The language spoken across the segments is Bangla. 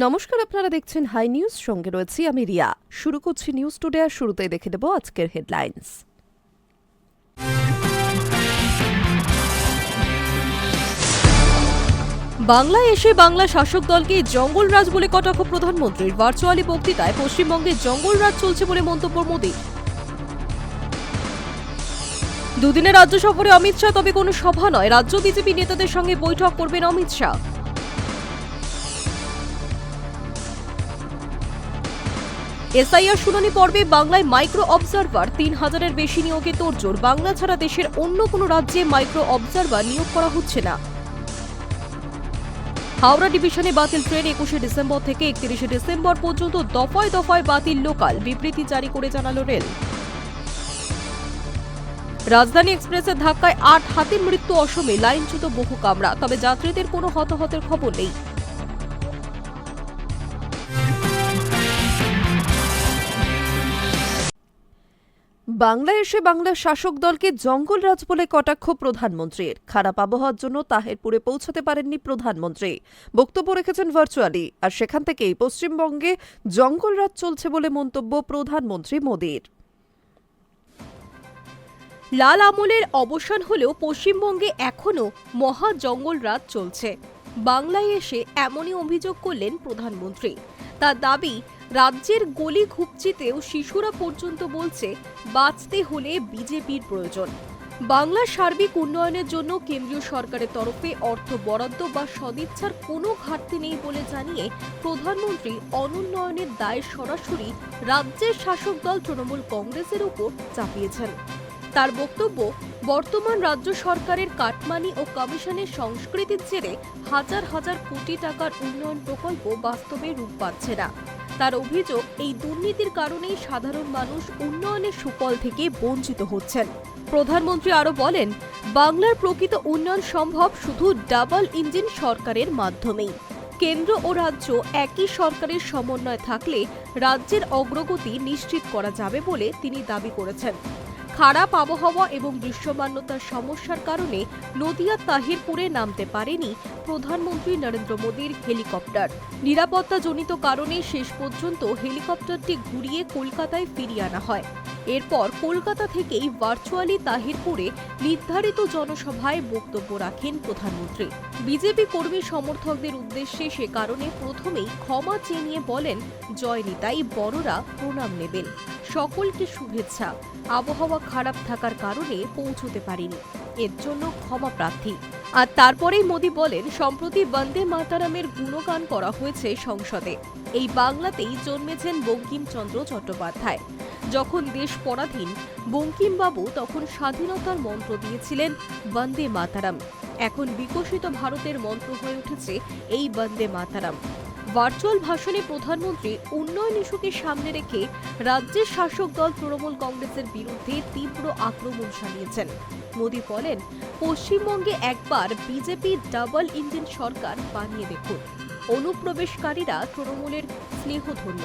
নমস্কার, আপনারা দেখছেন হাই নিউজ, সঙ্গে রয়েছি আমি রিয়া। শুরু করছি নিউজ টুডে, আর শুরুতেই দেখে দেব আজকের হেডলাইন্স। বাংলায় এসে বাংলা শাসক দলকে জঙ্গলরাজ বলে কটাক্ষ প্রধানমন্ত্রীর। ভার্চুয়ালি বক্তৃতায় পশ্চিমবঙ্গে জঙ্গলরাজ চলছে বলে মন্তব্য মোদীর। দুদিনের রাজ্য সফরে অমিত শাহ, তবে কোনো সভা নয়। রাজ্য বিজেপি নেতাদের সঙ্গে বৈঠক করবেন অমিত শাহ। এসআইআর শুনানি পর্বে বাংলায় মাইক্রো অবজারভার ৩,০০০-এর বেশি নিয়োগে তোড়জোড়। বাংলা ছাড়া দেশের অন্য কোনো রাজ্যে মাইক্রো অবজারভার নিয়োগ করা হচ্ছে না। হাওড়া ডিভিশনে বাতিল ট্রেন ২১শে ডিসেম্বর থেকে ৩১শে ডিসেম্বর পর্যন্ত দফায় দফায় বাতিল লোকাল, বিবৃতি জারি করে জানালো রেল। রাজধানী এক্সপ্রেসের ধাক্কায় ৮ হাতির মৃত্যু অসমে, লাইনচ্যুত বহু কামরা, তবে যাত্রীদের কোনো হতাহতের খবর নেই। বাংলায় এসে বাংলা শাসক দলকে জঙ্গলরাজ বলে কটাক্ষ প্রধানমন্ত্রীর। খারাপ আবহাওয়ার জন্য তাহেরপুরে পৌঁছাতে পারেননি প্রধানমন্ত্রী। বক্তব্য রেখেছেন ভার্চুয়ালি, আর সেখান থেকেই পশ্চিমবঙ্গে জঙ্গলরাজ চলছে বলে মন্তব্য প্রধানমন্ত্রী মোদীর। লাল আমলের অবসান হলেও পশ্চিমবঙ্গে এখনও মহা জঙ্গলরাজ চলছে। বাংলায় এসে এমনই অভিযোগ করলেন প্রধানমন্ত্রী। তার দাবি, রাজ্যের গলি ঘুপচিতেও শিশুরা পর্যন্ত বলছে বাঁচতে হলে বিজেপির প্রয়োজন। বাংলার সার্বিক উন্নয়নের জন্য কেন্দ্রীয় সরকারের তরফে অর্থ বরাদ্দ বা সদিচ্ছার কোনো ঘাটতি নেই বলে জানিয়ে প্রধানমন্ত্রী অনুন্নয়নের দায় সরাসরি রাজ্যের শাসক দল তৃণমূল কংগ্রেসের উপর চাপিয়েছেন। তার বক্তব্য, বর্তমান রাজ্য সরকারের কাটমানি ও কমিশনের সংস্কৃতির জেরে হাজার হাজার কোটি টাকার উন্নয়ন প্রকল্প বাস্তবে রূপ পাচ্ছে না। তার অভিযোগ, এই দুর্নীতির কারণেই সাধারণ মানুষ উন্নয়নের সুফল থেকে বঞ্চিত হচ্ছেন। প্রধানমন্ত্রী আরও বলেন, বাংলার প্রকৃত উন্নয়ন সম্ভব শুধু ডাবল ইঞ্জিন সরকারের মাধ্যমেই। কেন্দ্র ও রাজ্য একই সরকারের সমন্বয় থাকলে রাজ্যের অগ্রগতি নিশ্চিত করা যাবে বলে তিনি দাবি করেছেন। খারাপ আবহাওয়া এবং দৃশ্যমানতার সমস্যার কারণে নদিয়ার তাহিরপুরে নামতে পারেনি প্রধানমন্ত্রী নরেন্দ্র মোদীর হেলিকপ্টার। নিরাপত্তাজনিত কারণে শেষ পর্যন্ত হেলিকপ্টারটি ঘুরিয়ে কলকাতায় ফিরিয়ে আনা হয়। এরপর কলকাতা থেকেই ভার্চুয়ালি তাহিরপুরে নির্ধারিত জনসভায় বক্তব্য রাখেন প্রধানমন্ত্রী। বিজেপি কর্মী সমর্থকদের উদ্দেশ্যে সে কারণে প্রথমেই ক্ষমা চেয়ে নিয়ে বলেন, জয় নিতাই, বড়রা প্রণাম নেবেন, সকলকে শুভেচ্ছা। আবহাওয়া খারাপ থাকার কারণে পৌঁছতে পারিনি, এর জন্য ক্ষমা প্রার্থী। আর তারপরেই মোদী বলেন, সম্প্রতি বন্দে মাতারামের গুণগান করা হয়েছে সংসদে। এই বাংলাতেই জন্মেছেন বঙ্কিমচন্দ্র চট্টোপাধ্যায়। যখন দেশ পরাধীন, বঙ্কিমবাবু তখন স্বাধীনতার মন্ত্র দিয়েছিলেন বন্দে মাতারাম। এখন বিকশিত ভারতের মন্ত্র হয়ে উঠেছে এই বন্দে মাতারাম। ভার্চুয়াল ভাষণে প্রধানমন্ত্রী উন্নয়ন ইস্যুকে সামনে রেখে রাজ্যের শাসক দল তৃণমূল কংগ্রেসের বিরুদ্ধে তীব্র আক্রমণ চালিয়েছেন। মোদী বলেন, পশ্চিমবঙ্গে একবার বিজেপি ডাবল ইঞ্জিন সরকার বানিয়ে দেখুন। অনুপ্রবেশকারীরা তৃণমূলের স্নেহধন্য।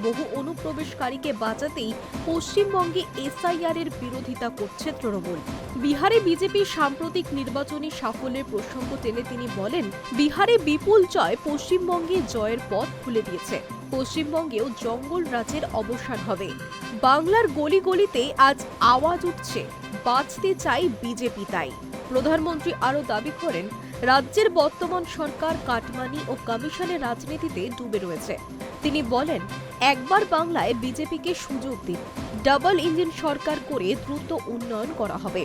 বহু অনুপ্রবেশকারীকে বাঁচাতেই পশ্চিমবঙ্গে এসআইআর এর বিরোধিতা করছে তৃণমূল। বিহারে বিজেপির সাম্প্রতিক নির্বাচনী সাফল্যের প্রসঙ্গ টেনে তিনি বলেন, বিহারে বিপুল জয় পশ্চিমবঙ্গে জয়ের পথ খুলে দিয়েছে। পশ্চিমবঙ্গেও জঙ্গল রাজের অবসান হবে। বাংলার গলি গলিতে আজ আওয়াজ উঠছে, বাঁচতে চাই বিজেপি তাই। প্রধানমন্ত্রী আরও দাবি করেন, রাজ্যের বর্তমান সরকার কাটমানি ও কমিশনের রাজনীতিতে ডুবে রয়েছে। তিনি বলেন, একবার বাংলায় বিজেপিকে সুযোগ দিন, ডাবল ইঞ্জিন সরকার করে দ্রুত উন্নয়ন করা হবে।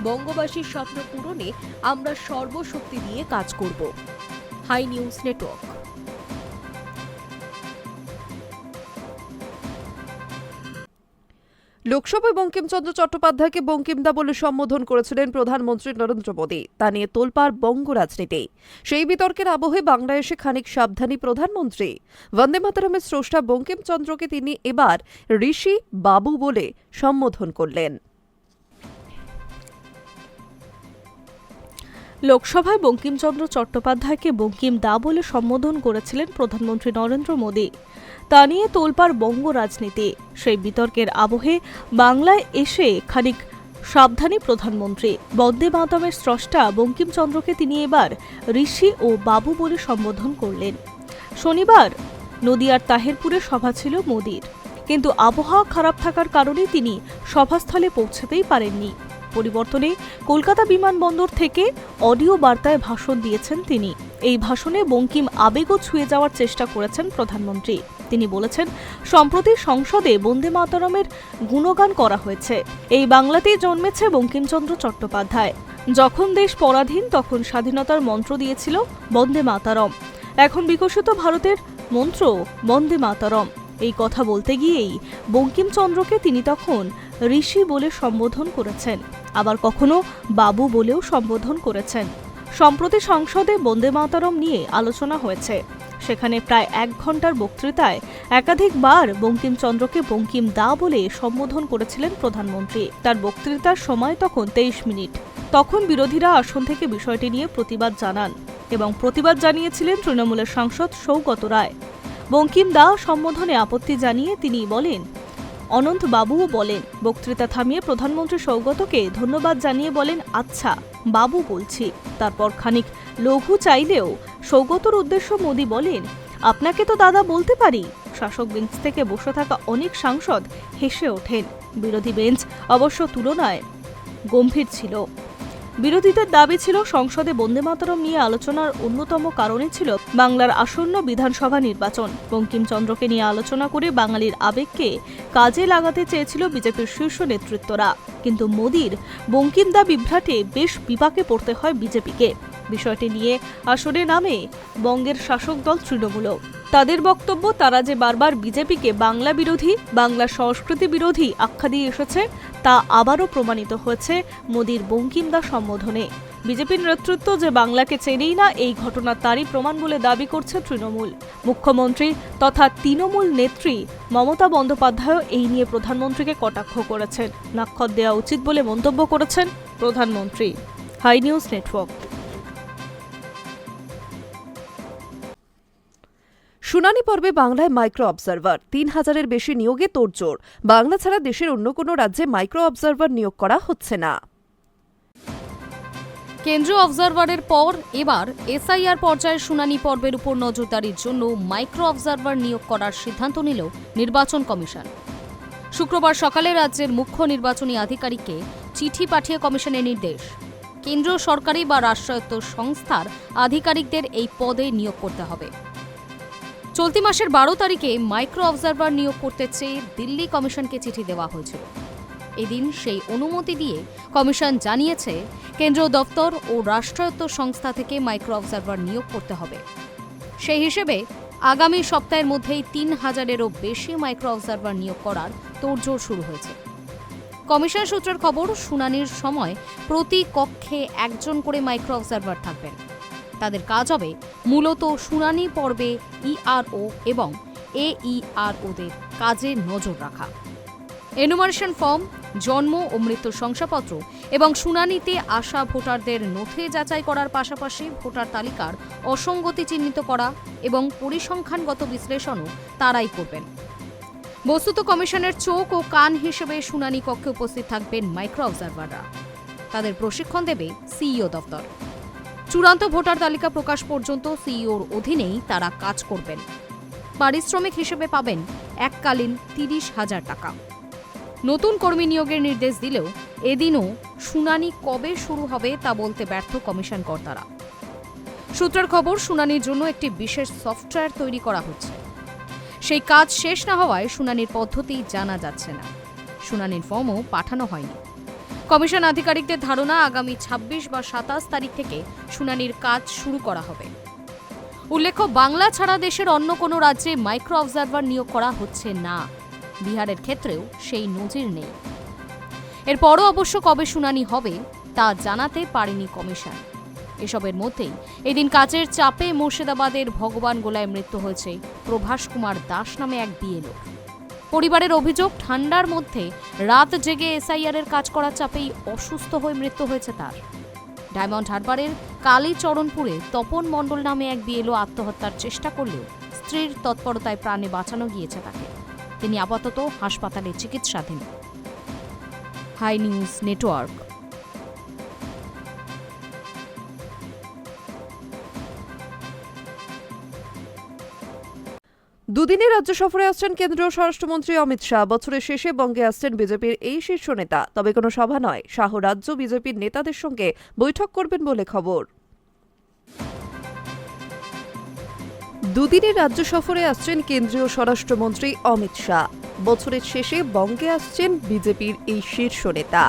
বঙ্গবাসীর স্বপ্ন পূরণে আমরা সর্বশক্তি দিয়ে কাজ করব। Hi News Network. লোকসভায় বঙ্কিমচন্দ্র চট্টোপাধ্যায়কে বঙ্কিমদা বলে সম্বোধন করেছিলেন প্রধানমন্ত্রী নরেন্দ্র মোদী। তা নিয়ে তোলপাড় বঙ্গ রাজনীতি। সেই বিতর্কের আবহে বাংলায় এসে খানিক সাবধানী প্রধানমন্ত্রী। বন্দে মাতরমের স্রষ্টা বঙ্কিমচন্দ্রকে তিনি এবার ঋষি বাবু বলে সম্বোধন করলেন। লোকসভায় বঙ্কিমচন্দ্র চট্টোপাধ্যায়কে বঙ্কিমদা বলে সম্বোধন করেছিলেন প্রধানমন্ত্রী নরেন্দ্র মোদী। তা নিয়ে তোলপাড় বঙ্গ রাজনীতি। সেই বিতর্কের আবহে বাংলায় এসে খানিক সাবধানী প্রধানমন্ত্রী। বন্দে মাতরমের স্রষ্টা বঙ্কিমচন্দ্রকে তিনি এবার ঋষি ও বাবু বলে সম্বোধন করলেন। শনিবার নদিয়ার তাহেরপুরে সভা ছিল মোদির, কিন্তু আবহাওয়া খারাপ থাকার কারণে তিনি সভাস্থলে পৌঁছাতেই পারেননি। পরিবর্তনে কলকাতা বিমানবন্দর থেকে অডিও বার্তায় ভাষণ দিয়েছেন তিনি। এই ভাষণে বঙ্কিম আবেগও ছুঁয়ে যাওয়ার চেষ্টা করেছেন প্রধানমন্ত্রী। তিনি বলেছেন, সম্প্রতি সংসদে বন্দে মাতরমের গুণগান করা হয়েছে। এই বাংলাতেই জন্মেছে বঙ্কিমচন্দ্র চট্টোপাধ্যায়। যখন দেশ পরাধীন তখন স্বাধীনতার মন্ত্র দিয়েছিল বন্দে মাতরম। এখন বিকশিত ভারতের মন্ত্র বন্দে মাতরম। এই কথা বলতে গিয়েই বঙ্কিমচন্দ্রকে তিনি তখন ঋষি বলে সম্বোধন করেছেন, আবার কখনো বাবু বলেও সম্বোধন করেছেন। সম্প্রতি সংসদে বন্দে মাতরম নিয়ে আলোচনা হয়েছে। সেখানে প্রায় 1 ঘণ্টার বক্তৃতায় একাধিকবার বঙ্কিমচন্দ্রকে বঙ্কিম দা বলে সম্বোধন করেছিলেন প্রধানমন্ত্রী। তার বক্তৃতার সময় তখন 23 মিনিট। তখন বিরোধীরা আসন থেকে বিষয়টি নিয়ে প্রতিবাদ জানান এবং প্রতিবাদ জানিয়েছিলেন তৃণমূলের সাংসদ সৌগত রায়। বঙ্কিম দা সম্বোধনে আপত্তি জানিয়ে তিনি বলেন, অনন্ত বাবুও বলেন। বক্তৃতা থামিয়ে প্রধানমন্ত্রী সৌগতকে ধন্যবাদ জানিয়ে বলেন, আচ্ছা বাবু বলছি। তারপর খানিক লঘু চাইলেও সৌগতর উদ্দেশ্য মোদি বলেন, আপনাকে তো দাদা বলতে পারি। শাসক বেঞ্চ থেকে বসে থাকা অনেক সাংসদ হেসে ওঠেন। বিরোধী বেঞ্চ অবশ্য তুলনায় গম্ভীর ছিল। বিরোধীদের দাবি ছিল, সংসদে বন্দে মাতরম নিয়ে আলোচনার অন্যতম কারণই ছিল বাংলার আসন্ন বিধানসভা নির্বাচন। বঙ্কিমচন্দ্রকে নিয়ে আলোচনা করে বাঙালির আবেগকে কাজে লাগাতে চেয়েছিল বিজেপির শীর্ষ নেতৃত্বরা। কিন্তু মোদির বঙ্কিম দা বিভ্রাটে বেশ বিপাকে পড়তে হয় বিজেপিকে। বিষয়টি নিয়ে আসরে নামে বঙ্গের শাসক দল তৃণমূল। তাদের বক্তব্য, তারা যে বারবার বিজেপিকে বাংলা বিরোধী, বাংলা সংস্কৃতি বিরোধী আখ্যা দিয়ে এসেছে তা আবারও প্রমাণিত হয়েছে মোদির বঙ্কিম দা সম্বোধনে। বিজেপির নেতৃত্ব যে বাংলাকে চেনেই না, এই ঘটনা তারই প্রমাণ বলে দাবি করছে তৃণমূল। মুখ্যমন্ত্রী তথা তৃণমূল নেত্রী মমতা বন্দ্যোপাধ্যায়ও এই নিয়ে প্রধানমন্ত্রীকে কটাক্ষ করেছেন। নাক্ষত দেওয়া উচিত বলে মন্তব্য করেছেন প্রধানমন্ত্রী। Hi News Network. শুনানি পর্বে বাংলায় মাইক্রো অবজারভার 3000-এর বেশি নিয়োগে তোড়জোড়। বাংলা ছাড়া দেশের অন্য কোনো রাজ্যে মাইক্রো অবজারভার নিয়োগ করা হচ্ছে না। কেন্দ্রীয় অবজারভারের পর এবার এসআইআর পর্যায়ের শুনানি পর্বের উপর নজরদারির জন্য মাইক্রো অবজারভার নিয়োগ করার সিদ্ধান্ত নিল নির্বাচন কমিশন। শুক্রবার সকালে রাজ্যের মুখ্য নির্বাচনী আধিকারিককে চিঠি পাঠিয়ে কমিশনের নির্দেশ, কেন্দ্রীয় সরকারি বা রাষ্ট্রায়ত্ত সংস্থার আধিকারিকদের এই পদে নিয়োগ করতে হবে। চলতি মাসের 12 তারিখে মাইক্রো অবজারভার নিয়োগ করতে চেয়ে দিল্লি কমিশনকে চিঠি দেওয়া হয়েছিল। এদিন সেই অনুমতি দিয়ে কমিশন জানিয়েছে, কেন্দ্রীয় দপ্তর ও রাষ্ট্রায়ত্ত সংস্থা থেকে মাইক্রো অবজারভার নিয়োগ করতে হবে। সেই হিসেবে আগামী সপ্তাহের মধ্যেই 3000-এরও বেশি মাইক্রো অবজারভার নিয়োগ করার তোড়জোড় শুরু হয়েছে। কমিশন সূত্রের খবর, শুনানির সময় প্রতি কক্ষে 1 জন করে মাইক্রো অবজারভার থাকবেন। তাদের কাজ হবে মূলত শুনানি পর্বে ইআরও এবং এইআরওদের কাজে নজর রাখা। এনুমারেশন ফর্ম, জন্ম ও মৃত্যুর শংসাপত্র এবং শুনানিতে আসা ভোটারদের নথি যাচাই করার পাশাপাশি ভোটার তালিকার অসঙ্গতি চিহ্নিত করা এবং পরিসংখ্যানগত বিশ্লেষণও তারাই করবেন। বস্তুত কমিশনের চোখ ও কান হিসেবে শুনানি কক্ষে উপস্থিত থাকবেন মাইক্রো অবজারভাররা। তাদের প্রশিক্ষণ দেবে সিইও দপ্তর। চূড়ান্ত ভোটার তালিকা প্রকাশ পর্যন্ত সিইওর অধীনেই তারা কাজ করবেন। পারিশ্রমিক হিসেবে পাবেন এককালীন 30,000 টাকা। নতুন কর্মী নিয়োগের নির্দেশ দিলেও এদিনও শুনানি কবে শুরু হবে তা বলতে ব্যর্থ কমিশন কর্তারা। সূত্রের খবর, শুনানির জন্য একটি বিশেষ সফটওয়্যার তৈরি করা হচ্ছে। সেই কাজ শেষ না হওয়ায় শুনানির পদ্ধতি জানা যাচ্ছে না। শুনানির ফর্মও পাঠানো হয়নি। কমিশন আধিকারিকদের ধারণা, আগামী 26 বা 27 তারিখ থেকে শুনানির কাজ শুরু করা হবে। উল্লেখ্য, বাংলা ছাড়া দেশের অন্য কোনো রাজ্যে মাইক্রো অবজারভার নিয়োগ করা হচ্ছে না। বিহারের ক্ষেত্রেও সেই নজির নেই। এরপরও অবশ্য কবে শুনানি হবে তা জানাতে পারেনি কমিশন। এসবের মধ্যেই এদিন কাজের চাপে মুর্শিদাবাদের ভগবান গোলায় মৃত্যু হয়েছে প্রভাস কুমার দাস নামে এক বিএলওর। পরিবারের অভিযোগ, ঠান্ডার মধ্যে রাত জেগে এসআইআর-এর কাজ করার চাপেই অসুস্থ হয়ে মৃত্যু হয়েছে তার। ডায়মন্ড হারবারের কালীচরণপুরে তপন মণ্ডল নামে এক বিএলও আত্মহত্যার চেষ্টা করলেও স্ত্রীর তৎপরতায় প্রাণে বাঁচানো গিয়েছে তাকে। তিনি আপাতত হাসপাতালে চিকিৎসাধীন। Hi News Network. দুদিনের রাজ্য সফরে আসছেন কেন্দ্রীয় স্বরাষ্ট্রমন্ত্রী অমিত শাহ। বছরের শেষে বঙ্গে আসছেন বিজেপির এই শীর্ষ নেতা। তবে কোনো সভা নয়, শাহ রাজ্য বিজেপির নেতাদের সঙ্গে বৈঠক করবেন বলে খবর। দুদিনের রাজ্য সফরে আসছেন কেন্দ্রীয় স্বরাষ্ট্রমন্ত্রী অমিত শাহ। বছরের শেষে বঙ্গে আসছেন বিজেপির এই শীর্ষ নেতা।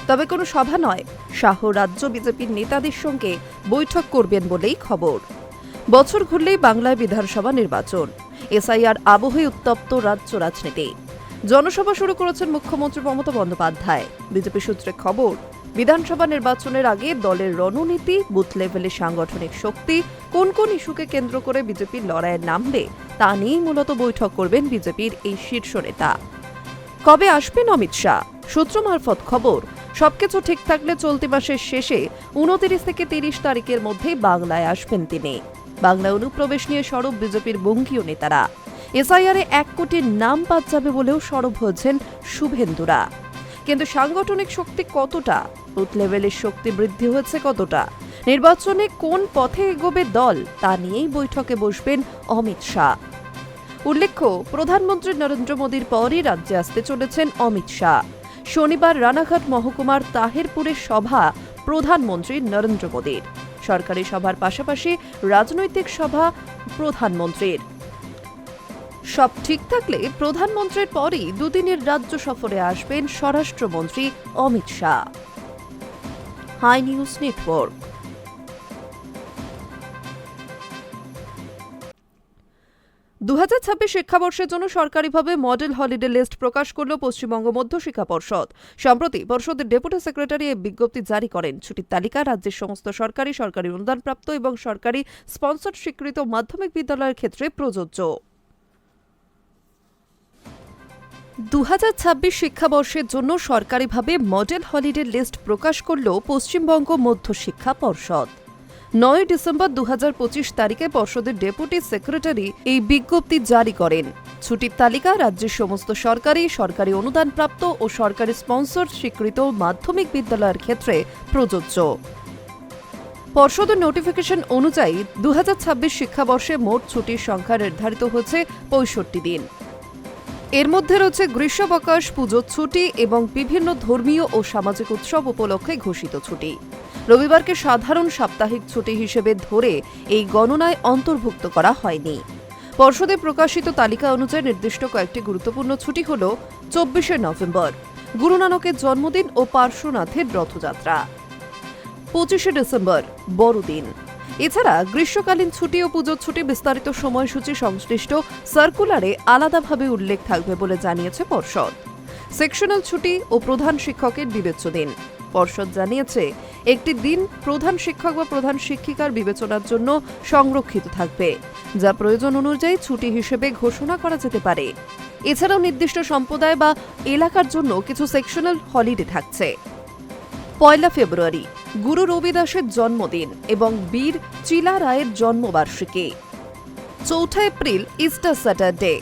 তবে কোনো সভা নয়, শাহ রাজ্য বিজেপির নেতাদের সঙ্গে বৈঠক করবেন বলেই খবর। বছর ঘুরলেই বাংলায় বিধানসভা নির্বাচন, এসআইআর আবহে উত্তপ্ত রাজ্য রাজনীতি। জনসভা শুরু করেছেন মুখ্যমন্ত্রী মমতা বন্দ্যোপাধ্যায়। বিজেপি সূত্রে খবর, বিধানসভা নির্বাচনের আগে দলের রণনীতি, বুথ লেভেলে সাংগঠনিক শক্তি, কোন কোন ইস্যুকে কেন্দ্র করে বিজেপির লড়াইয়ে নামবে তা নিয়েই মূলত বৈঠক করবেন বিজেপির এই শীর্ষ নেতা। কবে আসবেন অমিত শাহ? সূত্র মারফত খবর, সবকিছু ঠিক থাকলে চলতি মাসের শেষে 29 থেকে 30 তারিখের মধ্যে বাংলায় আসবেন তিনি। বাংলায় অনুপ্রবেশ নিয়ে সরব বিজেপির বঙ্গীয় নেতারা। এসআইআরে 1 কোটির নাম বাদ যাবে বলেও সরব হয়েছেন শুভেন্দুরা। কিন্তু সাংগঠনিক শক্তি কতটা, বুথ লেভেলের শক্তি বৃদ্ধি হয়েছে কতটা, নির্বাচনে কোন পথে এগোবে দল তা নিয়েই বৈঠকে বসবেন অমিত শাহ। উল্লেখ্য, প্রধানমন্ত্রী নরেন্দ্র মোদীর পরই রাজ্যে আসতে চলেছেন অমিত শাহ। শনিবার রানাঘাট মহকুমার তাহেরপুরে সভা প্রধানমন্ত্রী নরেন্দ্র মোদীর। সরকারি সভার পাশাপাশি রাজনৈতিক সভা প্রধানমন্ত্রীর। সব ঠিক থাকলে প্রধানমন্ত্রীর পরই দুদিনের রাজ্য সফরে আসবেন স্বরাষ্ট্রমন্ত্রী Amit Shah. Hi News Network. 2026 শিক্ষাবর্ষের জন্য সরকারিভাবে মডেল হলিডে লিস্ট প্রকাশ করল পশ্চিমবঙ্গ মধ্য শিক্ষা পর্ষদ। সম্প্রতি পর্ষদের ডেপুটি সেক্রেটারি এই বিজ্ঞপ্তি জারি করেন। ছুটির তালিকা রাজ্যের সমস্ত সরকারি অনুদানপ্রাপ্ত এবং সরকারি স্পন্সর স্বীকৃত মাধ্যমিক বিদ্যালয়ের ক্ষেত্রে প্রযোজ্য। 2026 শিক্ষাবর্ষের জন্য সরকারিভাবে মডেল হলিডে লিস্ট প্রকাশ করল পশ্চিমবঙ্গ মধ্য শিক্ষা পর্ষদ। 9 ডিসেম্বর 2025 তারিখে পর্ষদের ডেপুটি সেক্রেটারি এই বিজ্ঞপ্তি জারি করেন। ছুটির তালিকা রাজ্যের সমস্ত সরকারি অনুদানপ্রাপ্ত ও সরকারি স্পন্সর স্বীকৃত মাধ্যমিক বিদ্যালয়ের ক্ষেত্রে প্রযোজ্য। পর্ষদের নোটিফিকেশন অনুযায়ী 2026 শিক্ষাবর্ষে মোট ছুটির সংখ্যা নির্ধারিত হয়েছে 65 দিন। এর মধ্যে রয়েছে গ্রীষ্মাবকাশ, পুজোর ছুটি এবং বিভিন্ন ধর্মীয় ও সামাজিক উৎসব উপলক্ষে ঘোষিত ছুটি। রবিবারকে সাধারণ সাপ্তাহিক ছুটি হিসেবে ধরে এই গণনায় অন্তর্ভুক্ত করা হয়নি। পর্ষদে প্রকাশিত তালিকা অনুযায়ী নির্দিষ্ট কয়েকটি গুরুত্বপূর্ণ ছুটি হল 24 নভেম্বর গুরু নানকের জন্মদিন ও পার্শ্বনাথের রথযাত্রা, 25 ডিসেম্বর বড়দিন। এছাড়া গ্রীষ্মকালীন ছুটি ও পুজোর ছুটি বিস্তারিত সময়সূচি সংশ্লিষ্ট সার্কুলারে আলাদাভাবে উল্লেখ থাকবে বলে জানিয়েছে পর্ষদ। সেকশনাল ছুটি ও প্রধান শিক্ষকের বিবেচ্য দিন। পর্ষদ জানিয়েছে, একটি দিন প্রধান শিক্ষক বা প্রধান শিক্ষিকার বিবেচনার জন্য সংরক্ষিত থাকবে, যা প্রয়োজন অনুযায়ী ছুটি হিসেবে ঘোষণা করা যেতে পারে। এছাড়াও নির্দিষ্ট সম্প্রদায় বা এলাকার জন্য কিছু সেকশনাল হলিডে থাকছে। 1 ফেব্রুয়ারি গুরু রবিদাসের জন্মদিন এবং বীর চিলা রায়ের জন্মবার্ষিকী, 4 এপ্রিল ইস্টার স্যাটারডে,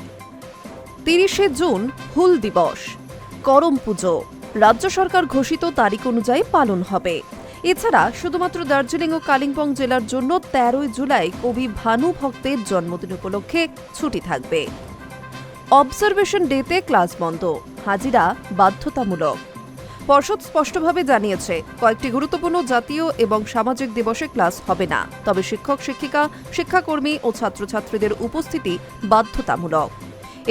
30 জুন হুল দিবস, করম পুজো রাজ্য সরকার ঘোষিত তারিখ অনুযায়ী পালন হবে। এছাড়া শুধুমাত্র দার্জিলিং ও কালিম্পং জেলার জন্য 13 জুলাই কবি ভানু ভক্তের জন্মদিন উপলক্ষে ছুটি থাকবে। অবজারভেশন ডেতে ক্লাস বন্ধ, হাজিরা বাধ্যতামূলক। পর্ষদ স্পষ্টভাবে জানিয়েছে, কয়েকটি গুরুত্বপূর্ণ জাতীয় এবং সামাজিক দিবসে ক্লাস হবে না, তবে শিক্ষক শিক্ষিকা, শিক্ষাকর্মী ও ছাত্রছাত্রীদের উপস্থিতি বাধ্যতামূলক।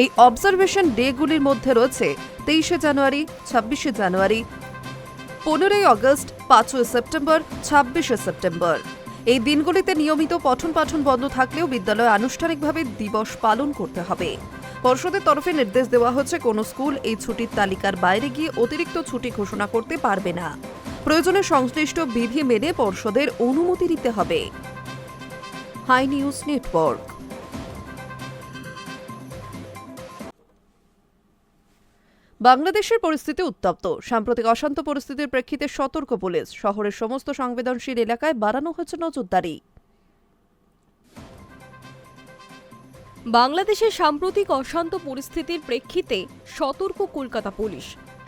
এই অবজারভেশন ডেগুলির মধ্যে রয়েছে 23 জানুয়ারি, 26 জানুয়ারি, 15 আগস্ট, 5 সেপ্টেম্বর, 26 সেপ্টেম্বর। এই দিনগুলিতে নিয়মিত পঠন পাঠন বন্ধ থাকলেও বিদ্যালয়ে আনুষ্ঠানিকভাবে দিবস পালন করতে হবে। পর্ষদের তরফে নির্দেশ দেওয়া হচ্ছে, কোনো স্কুল এই ছুটির তালিকার বাইরে গিয়ে অতিরিক্ত ছুটি ঘোষণা করতে পারবে না। প্রয়োজনে সংশ্লিষ্ট বিধি মেনে পর্ষদের অনুমতি নিতে হবে। Hi News Network. বাংলাদেশের পরিস্থিতি উত্তপ্ত। সাম্প্রতিক অশান্ত পরিস্থিতির প্রেক্ষিতে সতর্ক পুলিশ। শহরের সমস্ত সংবেদনশীল এলাকায় বাড়ানো হয়েছে নজরদারি। বাংলাদেশের সাম্প্রতিক অশান্ত পরিস্থিতির প্রেক্ষিতে সতর্ক কলকাতা পুলিশ।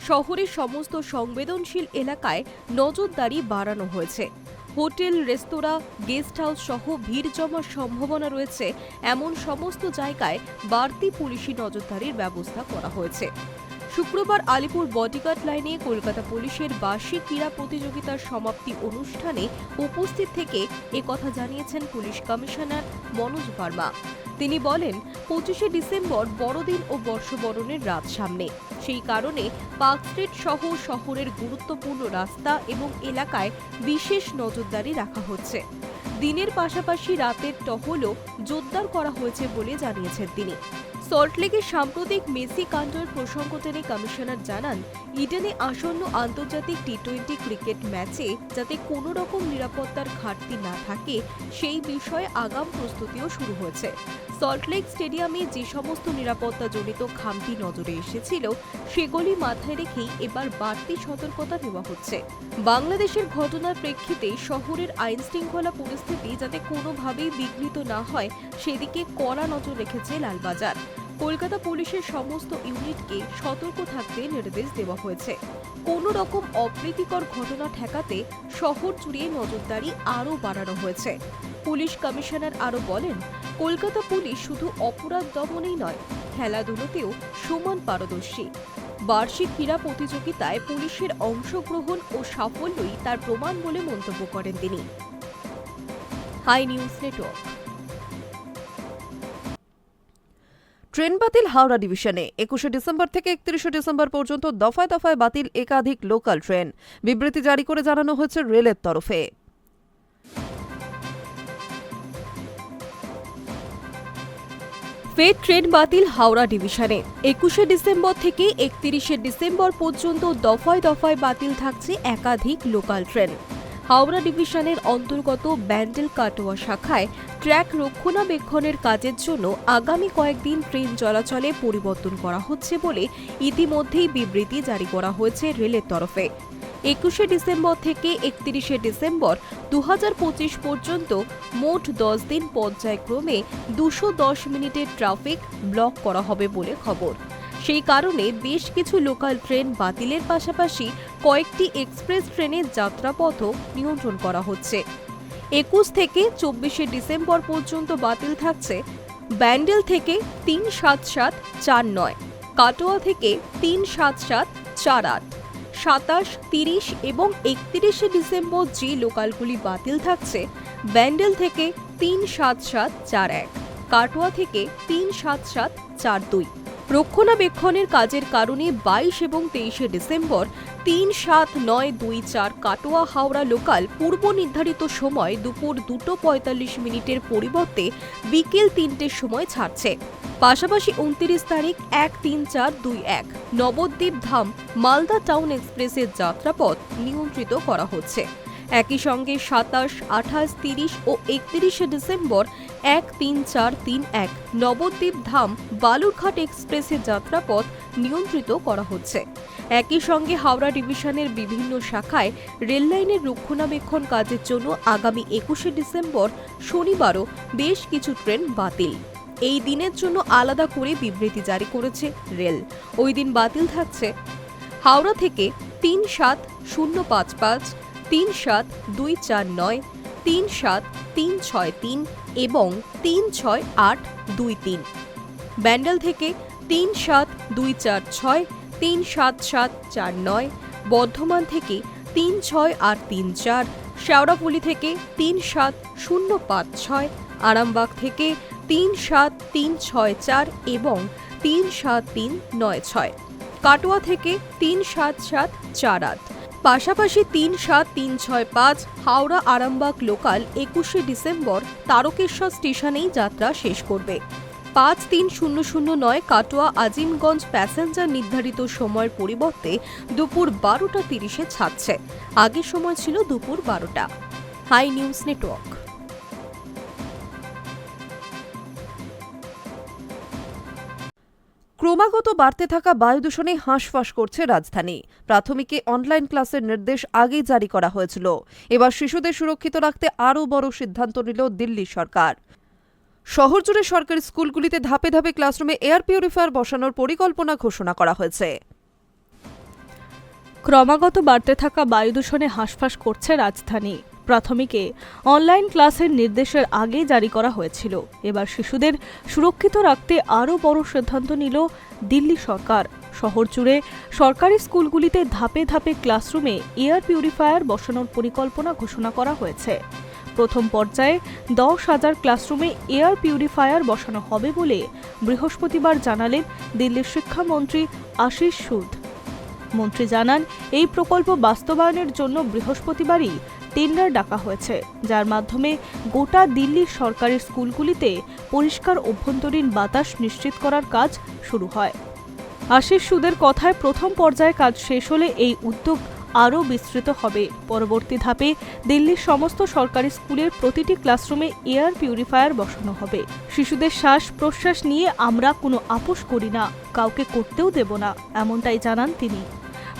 শহরের সমস্ত সংবেদনশীল এলাকায় নজরদারি বাড়ানো হয়েছে। হোটেল, রেস্তোরাঁ, গেস্ট হাউস সহ ভিড় জমার সম্ভাবনা রয়েছে এমন সমস্ত জায়গায় বাড়তি পুলিশি নজরদারির ব্যবস্থা করা হয়েছে। শুক্রবার আলিপুর বডিগার্ড লাইনে কলকাতা পুলিশের বার্ষিক ক্রীড়া প্রতিযোগিতার সমাপ্তি অনুষ্ঠানে উপস্থিত থেকে একথা জানিয়েছেন পুলিশ কমিশনার মনোজ ভার্মা। তিনি বলেন, 25শে ডিসেম্বর বড়দিন ও বর্ষবরণের রাত সামনে, সেই কারণে পার্ক স্ট্রিট সহ শহরের গুরুত্বপূর্ণ রাস্তা এবং এলাকায় বিশেষ নজরদারি রাখা হচ্ছে। দিনের পাশাপাশি রাতের টহলও জোরদার করা হয়েছে বলে জানিয়েছেন তিনি। সল্টলেকের সাম্প্রতিক মেসি কাণ্ডের প্রসঙ্গ টেনে কমিশনার জানান, ইডেনে আসন্ন আন্তর্জাতিক টি-20 ক্রিকেট ম্যাচে যাতে কোনো রকম নিরাপত্তার ঘাটতি না থাকে সেই বিষয়ে আগাম প্রস্তুতিও শুরু হয়েছে। সল্টলেক স্টেডিয়ামে যে সমস্ত নিরাপত্তাজনিত খামতি নজরে এসেছিল সেগুলি মাথায় রেখেই এবার বাড়তি সতর্কতা নেওয়া হচ্ছে। বাংলাদেশের ঘটনার প্রেক্ষিতে শহরের আইন শৃঙ্খলা পরিস্থিতি যাতে কোনোভাবেই বিঘ্নিত না হয় সেদিকে কড়া নজর রেখেছে লালবাজার। কলকাতা পুলিশের সমস্ত ইউনিটকে সতর্ক থাকতে নির্দেশ দেওয়া হয়েছে। কোনো রকম অপ্রীতিকর ঘটনা ঠেকাতে শহর জুড়ে নজরদারি আরও বাড়ানো হয়েছে। পুলিশ কমিশনার আরও বলেন, কলকাতা পুলিশ শুধু অপরাধ দমনেই নয়, খেলাধুলোতেও সমান পারদর্শী। বার্ষিক ক্রীড়া প্রতিযোগিতায় পুলিশের অংশগ্রহণ ও সাফল্যই তার প্রমাণ বলে মন্তব্য করেন তিনি। High News network. ট্রেন বাতিল হাওড়া ডিভিশনে 21শে ডিসেম্বর থেকে 31শে ডিসেম্বর পর্যন্ত দফায় দফায় বাতিল একাধিক লোকাল ট্রেন। বিবৃতি জারি করে জানানো হয়েছে রেলের তরফে। ফের ট্রেন বাতিল হাওড়া ডিভিশনে 21শে ডিসেম্বর থেকে 31শে ডিসেম্বর পর্যন্ত দফায় দফায় বাতিল থাকছে একাধিক লোকাল ট্রেন। হাওড়া ডিভিশনের অন্তর্গত ব্যান্ডেল কাটোয়া শাখায় ট্র্যাক রক্ষণাবেক্ষণের কাজের জন্য আগামী কয়েকদিন ট্রেন চলাচলে পরিবর্তন করা হচ্ছে বলে ইতিমধ্যেই বিবৃতি জারি করা হয়েছে রেলের তরফে। 21শে ডিসেম্বর থেকে 31শে ডিসেম্বর 2025 পর্যন্ত মোট 10 দিন পর্যায়ক্রমে 210 মিনিটের ট্রাফিক ব্লক করা হবে বলে খবর। সেই কারণে বেশ কিছু লোকাল ট্রেন বাতিলের পাশাপাশি কয়েকটি এক্সপ্রেস ট্রেনের যাত্রাপথও নিয়ন্ত্রণ করা হচ্ছে। 21 থেকে 24শে ডিসেম্বর পর্যন্ত বাতিল থাকছে ব্যান্ডেল থেকে 37749, কাটোয়া থেকে 37748, 27, 30 এবং 31শে ডিসেম্বর যে লোকালগুলি বাতিল থাকছে ব্যান্ডেল থেকে 37741, কাটোয়া থেকে 37742। রক্ষণাবেক্ষণের কাজের কারণে 22 এবং 23শে ডিসেম্বর 37924 কাটোয়া হাওড়া লোকাল পূর্ব নির্ধারিত সময় দুপুর 2:45 মিনিটের পরিবর্তে বিকেল 3টের সময় ছাড়ছে। পাশাপাশি 29 তারিখ 13421 নবদ্বীপ ধাম মালদা টাউন এক্সপ্রেসের যাত্রাপথ নিয়ন্ত্রিত করা হচ্ছে। একই সঙ্গে 27, 28, 30 ও 31শে ডিসেম্বর 13431 নবদ্বীপ ধাম বালুরঘাট এক্সপ্রেসের যাত্রাপথ নিয়ন্ত্রিত করা হচ্ছে। একই সঙ্গে হাওড়া ডিভিশনের বিভিন্ন শাখায় রেললাইনের রক্ষণাবেক্ষণ কাজের জন্য আগামী 21শে ডিসেম্বর শনিবারও বেশ কিছু ট্রেন বাতিল। এই দিনের জন্য আলাদা করে বিবৃতি জারি করেছে রেল। ওই দিন বাতিল থাকছে হাওড়া থেকে 37055, 37249, 37363 এবং 36823, ব্যান্ডেল থেকে 37246, 37749, বর্ধমান থেকে 36834, শেওড়াফুলি থেকে 37056, আরামবাগ থেকে 37364 এবং 37396, কাটোয়া থেকে 37748। পাশাপাশি 37365 হাওড়া আরামবাগ লোকাল 21শে ডিসেম্বর তারকেশ্বর স্টেশনেই যাত্রা শেষ করবে। 53009 কাটোয়া আজিমগঞ্জ প্যাসেঞ্জার নির্ধারিত সময়ের পরিবর্তে দুপুর 12:30-এ ছাড়ছে। আগের সময় ছিল দুপুর 12টা। High News network. ক্রমাগত বাড়তে থাকা বায়ু দূষণে হাঁসফাঁস করছে রাজধানী। প্রাথমিকে অনলাইন ক্লাসের নির্দেশ আগেই জারি করা হয়েছিল। এবার শিশুদের সুরক্ষিত রাখতে আরও বড় সিদ্ধান্ত নিল দিল্লি সরকার। শহর জুড়ে সরকারি স্কুলগুলিতে ধাপে ধাপে ক্লাসরুমে এয়ার পিউরিফায়ার বসানোর পরিকল্পনা ঘোষণা করা হয়েছে। ক্রমাগত বাড়তে থাকা বায়ু দূষণে হাঁসফাঁস করছে রাজধানী। প্রাথমিকে অনলাইন ক্লাসের নির্দেশের আগে জারি করা হয়েছিল। এবার শিশুদের সুরক্ষিত রাখতে আরও বড় সিদ্ধান্ত নিল দিল্লি সরকার। শহর জুড়ে সরকারি স্কুলগুলিতে ধাপে ধাপে ক্লাসরুমে এয়ার পিউরিফায়ার বসানোর পরিকল্পনা ঘোষণা করা হয়েছে। প্রথম পর্যায়ে 10,000 ক্লাসরুমে এয়ার পিউরিফায়ার বসানো হবে বলে বৃহস্পতিবার জানালেন দিল্লির শিক্ষামন্ত্রী আশিস সুদ। মন্ত্রী জানান, এই প্রকল্প বাস্তবায়নের জন্য বৃহস্পতিবারই টেন্ডার ডাকা হয়েছে, যার মাধ্যমে গোটা দিল্লির সরকারি স্কুলগুলিতে পরিষ্কার অভ্যন্তরীণ বাতাস নিশ্চিত করার কাজ শুরু হয়। আশিস সুদের কথায় প্রথম পর্যায়ে কাজ শেষ হলে এই উদ্যোগ আরও বিস্তৃত হবে। পরবর্তী ধাপে দিল্লির সমস্ত সরকারি স্কুলের প্রতিটি ক্লাসরুমে এয়ার পিউরিফায়ার বসানো হবে। শিশুদের শ্বাস প্রশ্বাস নিয়ে আমরা কোনো আপোষ করি না, কাউকে করতেও দেব না, এমনটাই জানান তিনি।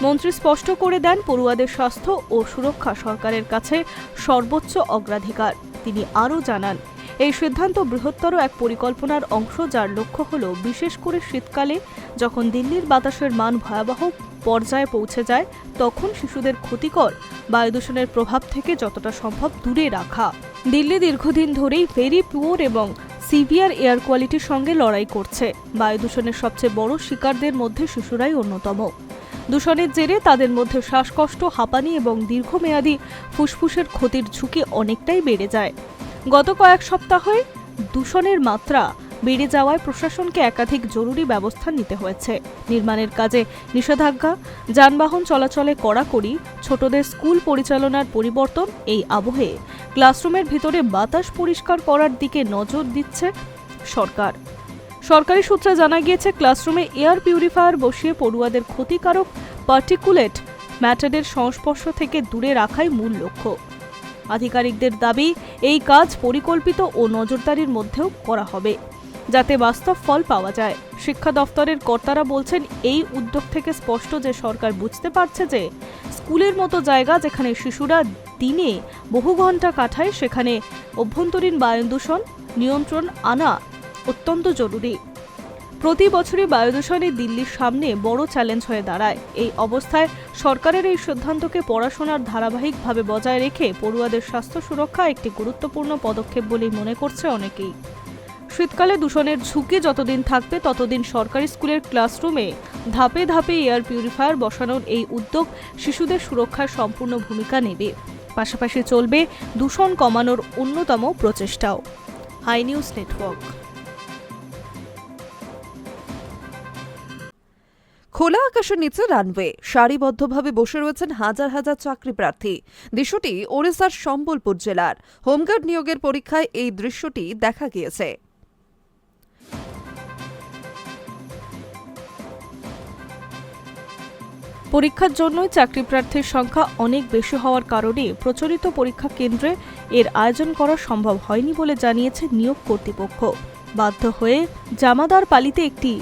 মন্ত্রী স্পষ্ট করে দেন, পড়ুয়াদের স্বাস্থ্য ও সুরক্ষা সরকারের কাছে সর্বোচ্চ অগ্রাধিকার। তিনি আরও জানান, এই সিদ্ধান্ত বৃহত্তর এক পরিকল্পনার অংশ, যার লক্ষ্য হল বিশেষ করে শীতকালে যখন দিল্লির বাতাসের মান ভয়াবহ পর্যায়ে পৌঁছে যায়, তখন শিশুদের ক্ষতিকর বায়ুদূষণের প্রভাব থেকে যতটা সম্ভব দূরে রাখা। দিল্লি দীর্ঘদিন ধরেই ভেরি পুয়ার এবং সিভিয়ার এয়ার কোয়ালিটির সঙ্গে লড়াই করছে। বায়ুদূষণের সবচেয়ে বড় শিকারদের মধ্যে শিশুরাই অন্যতম। দূষণের জেরে তাদের মধ্যে শ্বাসকষ্ট, হাঁপানি এবং দীর্ঘমেয়াদী ফুসফুসের ক্ষতির ঝুঁকি অনেকটাই বেড়ে যায়। গত কয়েক সপ্তাহে দূষণের মাত্রা বেড়ে যাওয়ায় প্রশাসনকে একাধিক জরুরি ব্যবস্থা নিতে হয়েছে। নির্মাণের কাজে নিষেধাজ্ঞা, যানবাহন চলাচলে কড়াকড়ি, ছোটদের স্কুল পরিচালনার পরিবর্তন, এই আবহে ক্লাসরুমের ভিতরে বাতাস পরিষ্কার করার দিকে নজর দিচ্ছে সরকার। সরকারি সূত্রে জানা গিয়েছে, ক্লাসরুমে এয়ার পিউরিফায়ার বসিয়ে পড়ুয়াদের ক্ষতিকারক পার্টিকুলেট ম্যাটারের সংস্পর্শ থেকে দূরে রাখাই মূল লক্ষ্য। আধিকারিকদের দাবি, এই কাজ পরিকল্পিত ও নজরদারির মধ্যেও করা হবে, যাতে বাস্তব ফল পাওয়া যায়। শিক্ষা দফতরের কর্তারা বলছেন, এই উদ্যোগ থেকে স্পষ্ট যে সরকার বুঝতে পারছে যে স্কুলের মতো জায়গা যেখানে শিশুরা দিনে বহু ঘন্টা কাটায়, সেখানে অভ্যন্তরীণ বায়ুদূষণ নিয়ন্ত্রণ আনা অত্যন্ত জরুরি। প্রতি বছরই বায়ুদূষণে দিল্লির সামনে বড় চ্যালেঞ্জ হয়ে দাঁড়ায়। এই অবস্থায় সরকারের এই সিদ্ধান্তকে পড়াশোনার ধারাবাহিকভাবে বজায় রেখে পড়ুয়াদের স্বাস্থ্য সুরক্ষা একটি গুরুত্বপূর্ণ পদক্ষেপ বলেই মনে করছে অনেকেই। শীতকালে দূষণের ঝুঁকি যতদিন থাকবে, ততদিন সরকারি স্কুলের ক্লাসরুমে ধাপে ধাপে এয়ার পিউরিফায়ার বসানোর এই উদ্যোগ শিশুদের সুরক্ষায় সম্পূর্ণ ভূমিকা নেবে। পাশাপাশি চলবে দূষণ কমানোর অন্যতম প্রচেষ্টাও। High News network. খোলা আকাশের নিচে রানওয়ে, সারিবদ্ধভাবে বসে রয়েছেন হাজার হাজার চাকরি প্রার্থী। দৃশ্যটি ওড়িশার সম্বলপুর জেলার। হোমগার্ড নিয়োগের পরীক্ষায় এই দৃশ্যটি দেখা গিয়েছে। পরীক্ষার জন্যই চাকরি প্রার্থীর সংখ্যা অনেক বেশি হওয়ার কারণে প্রচলিত পরীক্ষা কেন্দ্রে এর আয়োজন করা সম্ভব হয়নি বলে জানিয়েছে নিয়োগ কর্তৃপক্ষ। বাধ্য হয়ে জামাদার পালিতে একটি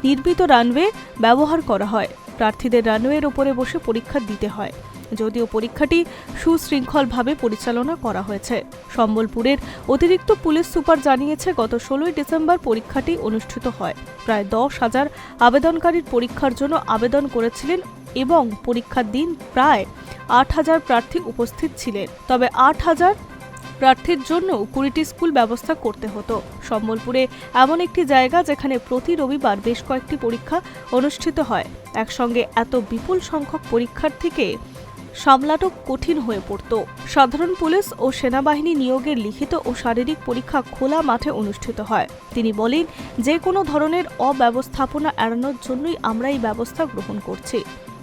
নির্মিত রানওয়ে ব্যবহার করা হয়। প্রার্থীদের রানওয়ের ওপরে বসে পরীক্ষা দিতে হয়, যদিও পরীক্ষাটি সুশৃঙ্খলভাবে পরিচালনা করা হয়েছে। সম্বলপুরের অতিরিক্ত পুলিশ সুপার জানিয়েছে, গত 16 ডিসেম্বর পরীক্ষাটি অনুষ্ঠিত হয়। প্রায় 10,000 আবেদনকারীর পরীক্ষার জন্য আবেদন করেছিলেন এবং পরীক্ষার দিন প্রায় 8,000 প্রার্থী উপস্থিত ছিলেন। তবে 8,000 প্রার্থীর জন্য 20টি স্কুল ব্যবস্থা করতে হতো। সম্বলপুরে এমন একটি জায়গা যেখানে প্রতি রবিবার বেশ কয়েকটি পরীক্ষা অনুষ্ঠিত হয়। একসঙ্গে এত বিপুল সংখ্যক পরীক্ষার্থীকে সামলানো কঠিন হয়ে পড়ত। সাধারণ পুলিশ ও সেনাবাহিনী নিয়োগের লিখিত ও শারীরিক পরীক্ষা খোলা মাঠে অনুষ্ঠিত হয়। তিনি বলেন, যে কোনো ধরনের অব্যবস্থাপনা এড়ানোর জন্যই আমরা এই ব্যবস্থা গ্রহণ করছি।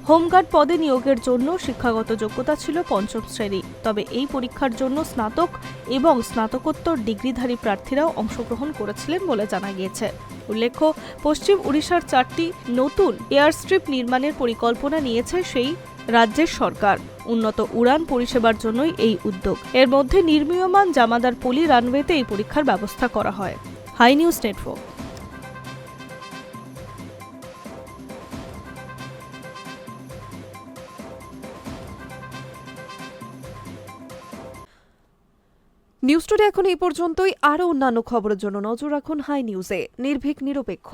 হোমগার্ড পদে নিয়োগের জন্য শিক্ষাগত যোগ্যতা ছিল 5ম শ্রেণী। তবে এই পরীক্ষার জন্য স্নাতক এবং স্নাতকোত্তর ডিগ্রিধারী প্রার্থীরাও অংশগ্রহণ করেছিলেন বলে জানা গিয়েছে। উল্লেখ্য, পশ্চিম উড়িষ্যার 4টি নতুন এয়ারস্ট্রিপ নির্মাণের পরিকল্পনা নিয়েছে সেই রাজ্যের সরকার। উন্নত উড়ান পরিষেবার জন্যই এই উদ্যোগ। এর মধ্যে নির্মীয়মান জামাদার পলি রানওয়েতে এই পরীক্ষার ব্যবস্থা করা হয়। Hi News Network. News Today এখন এই পর্যন্তই। আরও অন্যান্য খবরের জন্য নজর রাখুন হাই নিউজে। নির্ভীক, নিরপেক্ষ।